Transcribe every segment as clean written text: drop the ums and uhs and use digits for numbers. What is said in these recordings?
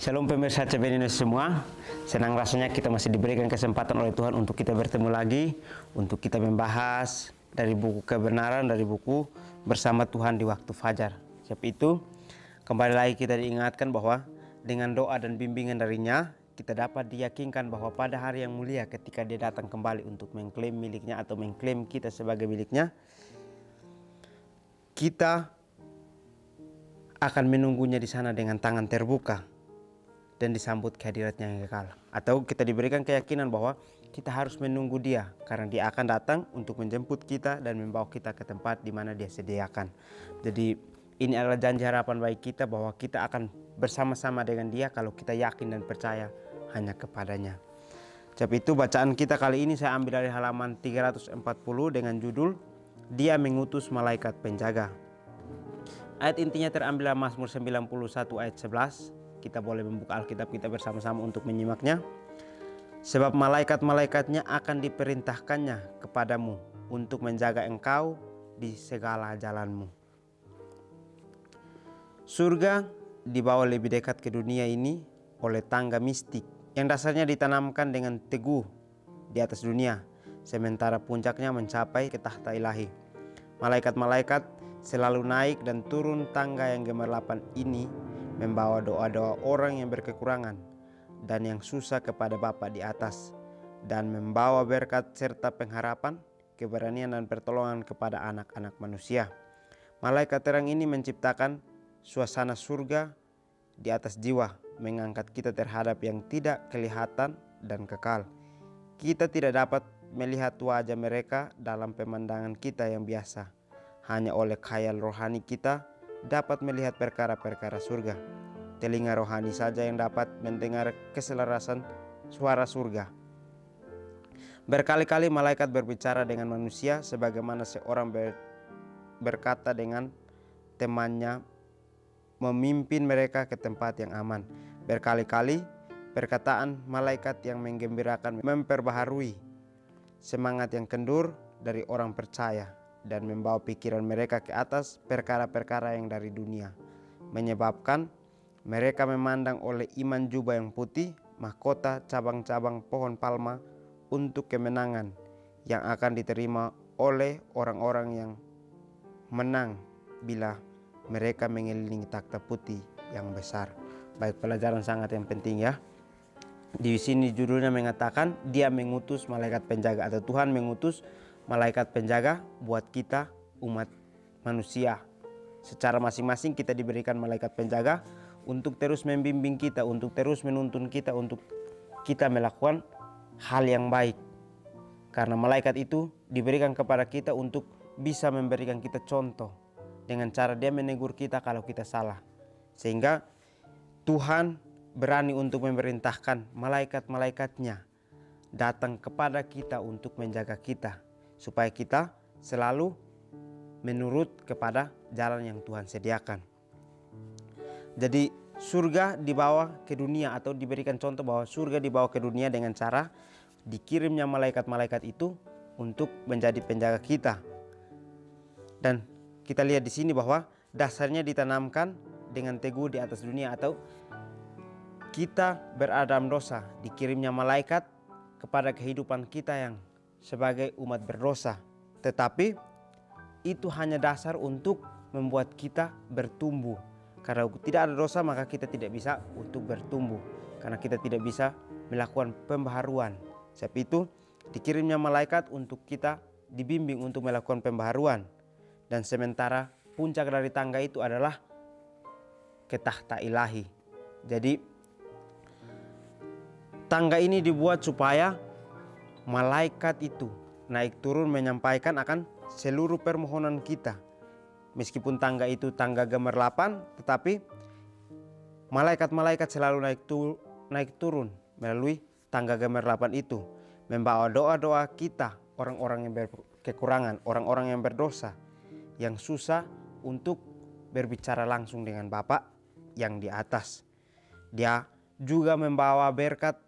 Shalom pemirsa CBN semua. Senang rasanya kita masih diberikan kesempatan oleh Tuhan untuk kita bertemu lagi, untuk kita membahas dari buku kebenaran, dari buku bersama Tuhan di waktu fajar. Sebab itu, kembali lagi kita diingatkan bahwa dengan doa dan bimbingan darinya, kita dapat diyakinkan bahwa pada hari yang mulia ketika dia datang kembali untuk mengklaim miliknya atau mengklaim kita sebagai miliknya, kita akan menunggunya di sana dengan tangan terbuka dan disambut kehadiratnya yang kekal. Atau kita diberikan keyakinan bahwa kita harus menunggu dia karena dia akan datang untuk menjemput kita dan membawa kita ke tempat di mana dia sediakan. Jadi ini adalah janji harapan baik kita bahwa kita akan bersama-sama dengan dia kalau kita yakin dan percaya hanya kepadanya. Sebab itu bacaan kita kali ini saya ambil dari halaman 340 dengan judul Dia Mengutus Malaikat Penjaga. Ayat intinya terambil dari Mazmur 91 ayat 11. Kita boleh membuka Alkitab kita bersama-sama untuk menyimaknya. Sebab malaikat-malaikatnya akan diperintahkannya kepadamu untuk menjaga engkau di segala jalanmu. Surga dibawa lebih dekat ke dunia ini oleh tangga mistik yang dasarnya ditanamkan dengan teguh di atas dunia, sementara puncaknya mencapai ke tahta ilahi. Malaikat-malaikat selalu naik dan turun tangga yang gemerlapan ini, membawa doa-doa orang yang berkekurangan dan yang susah kepada Bapa di atas, dan membawa berkat serta pengharapan, keberanian dan pertolongan kepada anak-anak manusia. Malaikat terang ini menciptakan suasana surga di atas jiwa, mengangkat kita terhadap yang tidak kelihatan dan kekal. Kita tidak dapat melihat wajah mereka dalam pemandangan kita yang biasa. Hanya oleh khayal rohani kita dapat melihat perkara-perkara surga. Telinga rohani saja yang dapat mendengar keselarasan suara surga. Berkali-kali malaikat berbicara dengan manusia sebagaimana seorang berkata dengan temannya, memimpin mereka ke tempat yang aman. Berkali-kali perkataan malaikat yang menggembirakan memperbaharui semangat yang kendur dari orang percaya dan membawa pikiran mereka ke atas perkara-perkara yang dari dunia, menyebabkan mereka memandang oleh iman jubah yang putih, mahkota cabang-cabang pohon palma untuk kemenangan yang akan diterima oleh orang-orang yang menang bila mereka mengelilingi takhta putih yang besar. Baik, pelajaran sangat yang penting ya. Di sini judulnya mengatakan Dia mengutus malaikat penjaga, atau Tuhan mengutus malaikat penjaga buat kita umat manusia. Secara masing-masing kita diberikan malaikat penjaga untuk terus membimbing kita, untuk terus menuntun kita, untuk kita melakukan hal yang baik. Karena malaikat itu diberikan kepada kita untuk bisa memberikan kita contoh dengan cara dia menegur kita kalau kita salah. Sehingga Tuhan berani untuk memerintahkan malaikat-malaikatnya datang kepada kita untuk menjaga kita, supaya kita selalu menurut kepada jalan yang Tuhan sediakan. Jadi surga dibawa ke dunia, atau diberikan contoh bahwa surga dibawa ke dunia dengan cara dikirimnya malaikat-malaikat itu untuk menjadi penjaga kita. Dan kita lihat di sini bahwa dasarnya ditanamkan dengan teguh di atas dunia, atau kita berada dalam dosa, dikirimnya malaikat kepada kehidupan kita yang sebagai umat berdosa. Tetapi itu hanya dasar untuk membuat kita bertumbuh. Karena tidak ada dosa maka kita tidak bisa untuk bertumbuh, karena kita tidak bisa melakukan pembaharuan. Sebab itu dikirimnya malaikat untuk kita dibimbing untuk melakukan pembaharuan. Dan sementara puncak dari tangga itu adalah ke tahta ilahi. Jadi tangga ini dibuat supaya malaikat itu naik turun menyampaikan akan seluruh permohonan kita. Meskipun tangga itu tangga gemerlapan, tetapi malaikat-malaikat selalu naik turun melalui tangga gemerlapan itu, membawa doa-doa kita, orang-orang yang berkekurangan, orang-orang yang berdosa, yang susah untuk berbicara langsung dengan Bapa yang di atas. Dia juga membawa berkat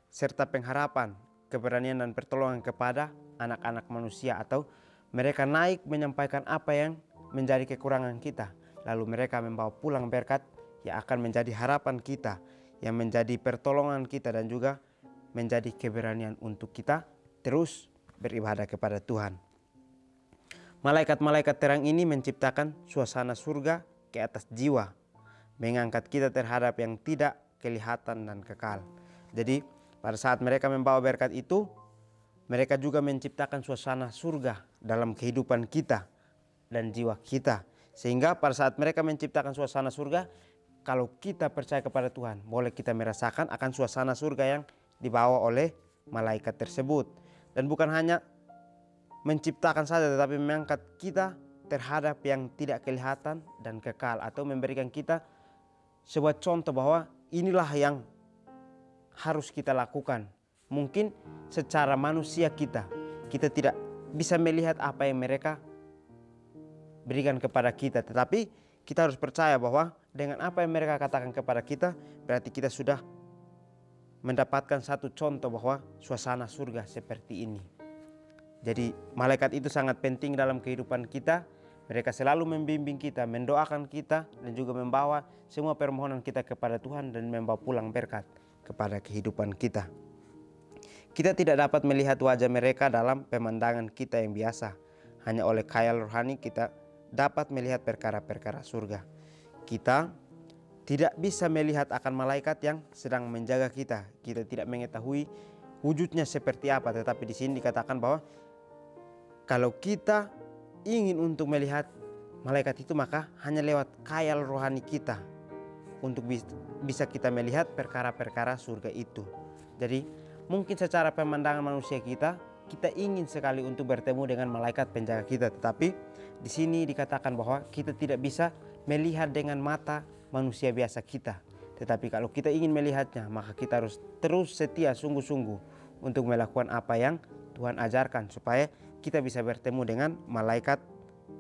serta pengharapan, keberanian dan pertolongan kepada anak-anak manusia, atau mereka naik menyampaikan apa yang menjadi kekurangan kita, lalu mereka membawa pulang berkat yang akan menjadi harapan kita, yang menjadi pertolongan kita dan juga menjadi keberanian untuk kita terus beribadah kepada Tuhan. Malaikat-malaikat terang ini menciptakan suasana surga ke atas jiwa, mengangkat kita terhadap yang tidak kelihatan dan kekal. Jadi pada saat mereka membawa berkat itu, mereka juga menciptakan suasana surga dalam kehidupan kita dan jiwa kita. Sehingga pada saat mereka menciptakan suasana surga, kalau kita percaya kepada Tuhan, boleh kita merasakan akan suasana surga yang dibawa oleh malaikat tersebut. Dan bukan hanya menciptakan saja, tetapi mengangkat kita terhadap yang tidak kelihatan dan kekal, atau memberikan kita sebuah contoh bahwa inilah yang harus kita lakukan. Mungkin secara manusia kita tidak bisa melihat apa yang mereka berikan kepada kita, tetapi kita harus percaya bahwa dengan apa yang mereka katakan kepada kita, berarti kita sudah mendapatkan satu contoh bahwa suasana surga seperti ini. Jadi malaikat itu sangat penting dalam kehidupan kita. Mereka selalu membimbing kita, mendoakan kita, dan juga membawa semua permohonan kita kepada Tuhan dan membawa pulang berkat kepada kehidupan kita. Kita tidak dapat melihat wajah mereka dalam pemandangan kita yang biasa. Hanya oleh khayal rohani kita dapat melihat perkara-perkara surga. Kita tidak bisa melihat akan malaikat yang sedang menjaga kita. Kita tidak mengetahui wujudnya seperti apa, tetapi di sini dikatakan bahwa kalau kita ingin untuk melihat malaikat itu, maka hanya lewat khayal rohani kita untuk bisa kita melihat perkara-perkara surga itu. Jadi mungkin secara pemandangan manusia kita ingin sekali untuk bertemu dengan malaikat penjaga kita, tetapi di sini dikatakan bahwa kita tidak bisa melihat dengan mata manusia biasa kita. Tetapi kalau kita ingin melihatnya, maka kita harus terus setia sungguh-sungguh untuk melakukan apa yang Tuhan ajarkan, supaya kita bisa bertemu dengan malaikat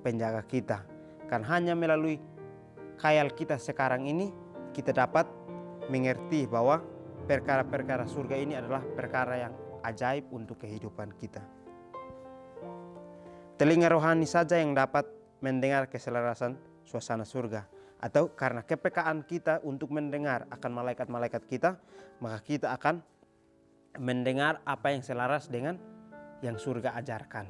penjaga kita. Kan hanya melalui khayal kita sekarang ini, kita dapat mengerti bahwa perkara-perkara surga ini adalah perkara yang ajaib untuk kehidupan kita. Telinga rohani saja yang dapat mendengar keselarasan suasana surga. Atau karena kepekaan kita untuk mendengar akan malaikat-malaikat kita, maka kita akan mendengar apa yang selaras dengan yang surga ajarkan.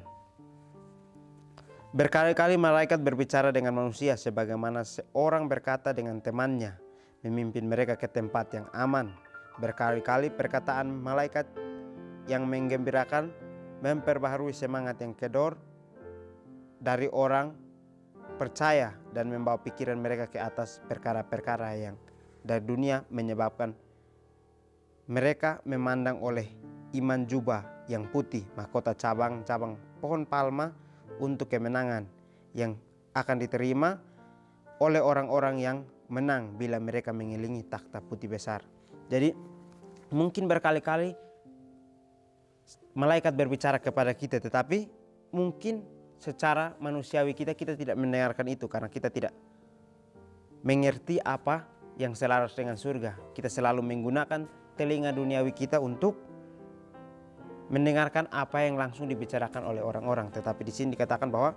Berkali-kali malaikat berbicara dengan manusia sebagaimana seorang berkata dengan temannya, memimpin mereka ke tempat yang aman. Berkali-kali perkataan malaikat yang menggembirakan memperbaharui semangat yang kedor dari orang percaya dan membawa pikiran mereka ke atas perkara-perkara yang dari dunia, menyebabkan mereka memandang oleh iman jubah yang putih, mahkota cabang-cabang pohon palma untuk kemenangan yang akan diterima oleh orang-orang yang menang bila mereka mengelilingi takhta putih besar. Jadi mungkin berkali-kali malaikat berbicara kepada kita, tetapi mungkin secara manusiawi kita tidak mendengarkan itu karena kita tidak mengerti apa yang selaras dengan surga. Kita selalu menggunakan telinga duniawi kita untuk mendengarkan apa yang langsung dibicarakan oleh orang-orang. Tetapi di sini dikatakan bahwa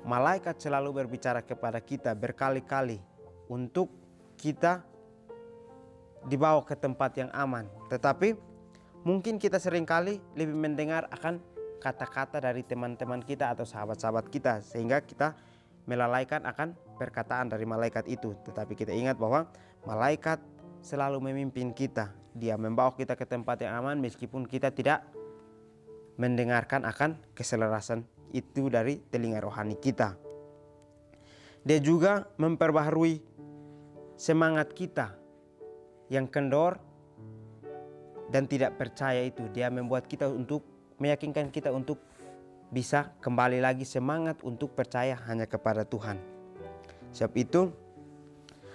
malaikat selalu berbicara kepada kita berkali-kali untuk kita dibawa ke tempat yang aman. Tetapi mungkin kita seringkali lebih mendengar akan kata-kata dari teman-teman kita atau sahabat-sahabat kita, sehingga kita melalaikan akan perkataan dari malaikat itu. Tetapi kita ingat bahwa malaikat selalu memimpin kita. Dia membawa kita ke tempat yang aman meskipun kita tidak mendengarkan akan keselarasan itu dari telinga rohani kita. Dia juga memperbaharui semangat kita yang kendor dan tidak percaya itu. Dia membuat kita untuk meyakinkan kita untuk bisa kembali lagi semangat untuk percaya hanya kepada Tuhan. Sebab itu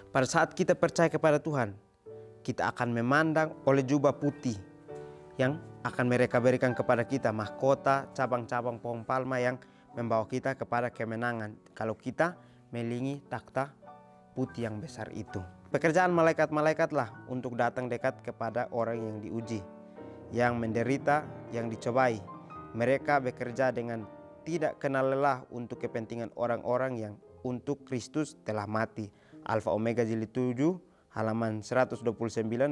pada saat kita percaya kepada Tuhan, kita akan memandang oleh jubah putih yang akan mereka berikan kepada kita, mahkota cabang-cabang pohon palma yang membawa kita kepada kemenangan kalau kita melingi takhta putih yang besar itu. Pekerjaan malaikat-malaikatlah untuk datang dekat kepada orang yang diuji, yang menderita, yang dicobai. Mereka bekerja dengan tidak kenal lelah untuk kepentingan orang-orang yang untuk Kristus telah mati. Alfa Omega jilid 7 halaman 129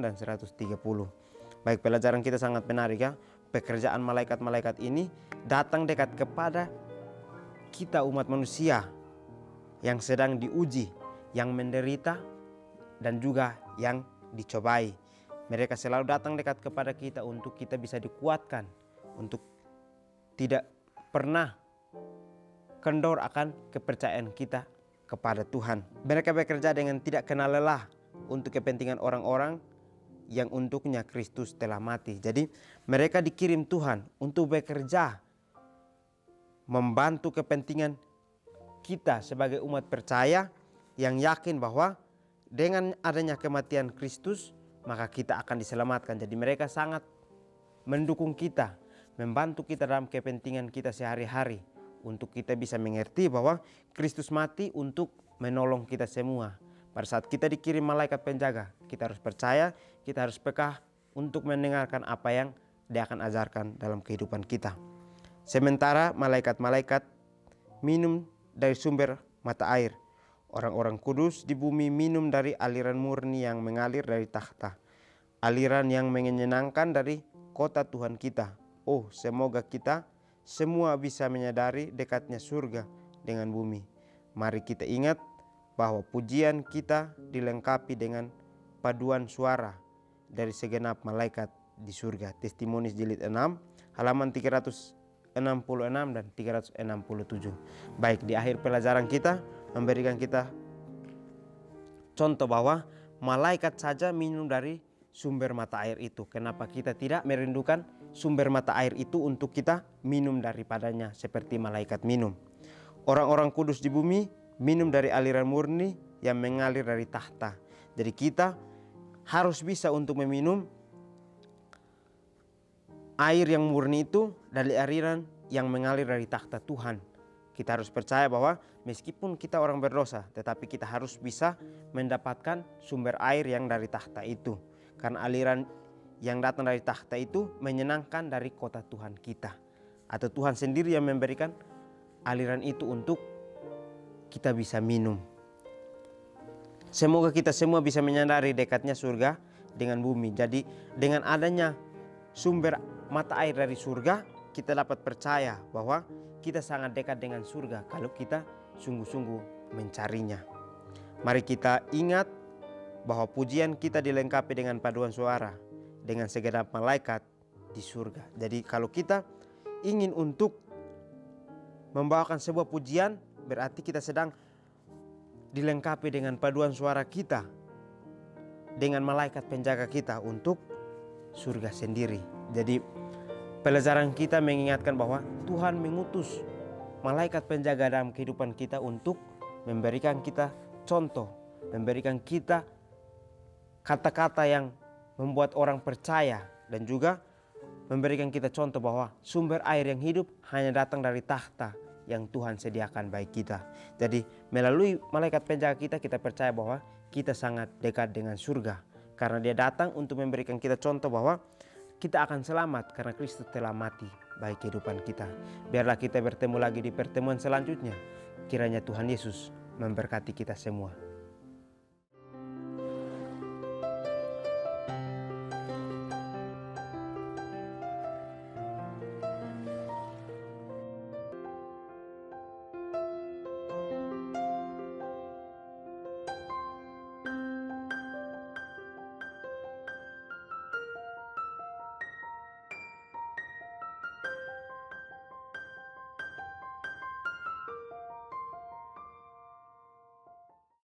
dan 130. Baik, pelajaran kita sangat menarik ya. Pekerjaan malaikat-malaikat ini datang dekat kepada kita umat manusia yang sedang diuji, yang menderita dan juga yang dicobai. Mereka selalu datang dekat kepada kita untuk kita bisa dikuatkan, untuk tidak pernah kendor akan kepercayaan kita kepada Tuhan. Mereka bekerja dengan tidak kenal lelah untuk kepentingan orang-orang yang untuknya Kristus telah mati. Jadi mereka dikirim Tuhan untuk bekerja membantu kepentingan kita sebagai umat percaya yang yakin bahwa dengan adanya kematian Kristus maka kita akan diselamatkan. Jadi mereka sangat mendukung kita, membantu kita dalam kepentingan kita sehari-hari, untuk kita bisa mengerti bahwa Kristus mati untuk menolong kita semua. Pada saat kita dikirim malaikat penjaga, kita harus percaya, kita harus peka untuk mendengarkan apa yang Dia akan ajarkan dalam kehidupan kita. Sementara malaikat-malaikat minum dari sumber mata air, orang-orang kudus di bumi minum dari aliran murni yang mengalir dari takhta, aliran yang menyenangkan dari kota Tuhan kita. Oh, semoga kita semua bisa menyadari dekatnya surga dengan bumi. Mari kita ingat bahwa pujian kita dilengkapi dengan paduan suara dari segenap malaikat di surga. Testimonis jilid 6 halaman 366 dan 367. Baik, di akhir pelajaran kita memberikan kita contoh bahwa malaikat saja minum dari sumber mata air itu. Kenapa kita tidak merindukan sumber mata air itu untuk kita minum daripadanya seperti malaikat minum? Orang-orang kudus di bumi minum dari aliran murni yang mengalir dari takhta. Jadi kita harus bisa untuk meminum air yang murni itu dari aliran yang mengalir dari takhta Tuhan. Kita harus percaya bahwa meskipun kita orang berdosa, tetapi kita harus bisa mendapatkan sumber air yang dari takhta itu. Karena aliran yang datang dari takhta itu menyenangkan dari kota Tuhan kita. Atau Tuhan sendiri yang memberikan aliran itu untuk kita bisa minum. Semoga kita semua bisa menyadari dekatnya surga dengan bumi. Jadi dengan adanya sumber mata air dari surga, kita dapat percaya bahwa kita sangat dekat dengan surga kalau kita sungguh-sungguh mencarinya. Mari kita ingat bahwa pujian kita dilengkapi dengan paduan suara dengan segenap malaikat di surga. Jadi kalau kita ingin untuk membawakan sebuah pujian, berarti kita sedang dilengkapi dengan paduan suara kita dengan malaikat penjaga kita untuk surga sendiri. Jadi pelajaran kita mengingatkan bahwa Tuhan mengutus malaikat penjaga dalam kehidupan kita untuk memberikan kita contoh, memberikan kita kata-kata yang membuat orang percaya, dan juga memberikan kita contoh bahwa sumber air yang hidup hanya datang dari takhta yang Tuhan sediakan bagi kita. Jadi melalui malaikat penjaga kita, kita percaya bahwa kita sangat dekat dengan surga. Karena Dia datang untuk memberikan kita contoh bahwa kita akan selamat karena Kristus telah mati bagi kehidupan kita. Biarlah kita bertemu lagi di pertemuan selanjutnya. Kiranya Tuhan Yesus memberkati kita semua.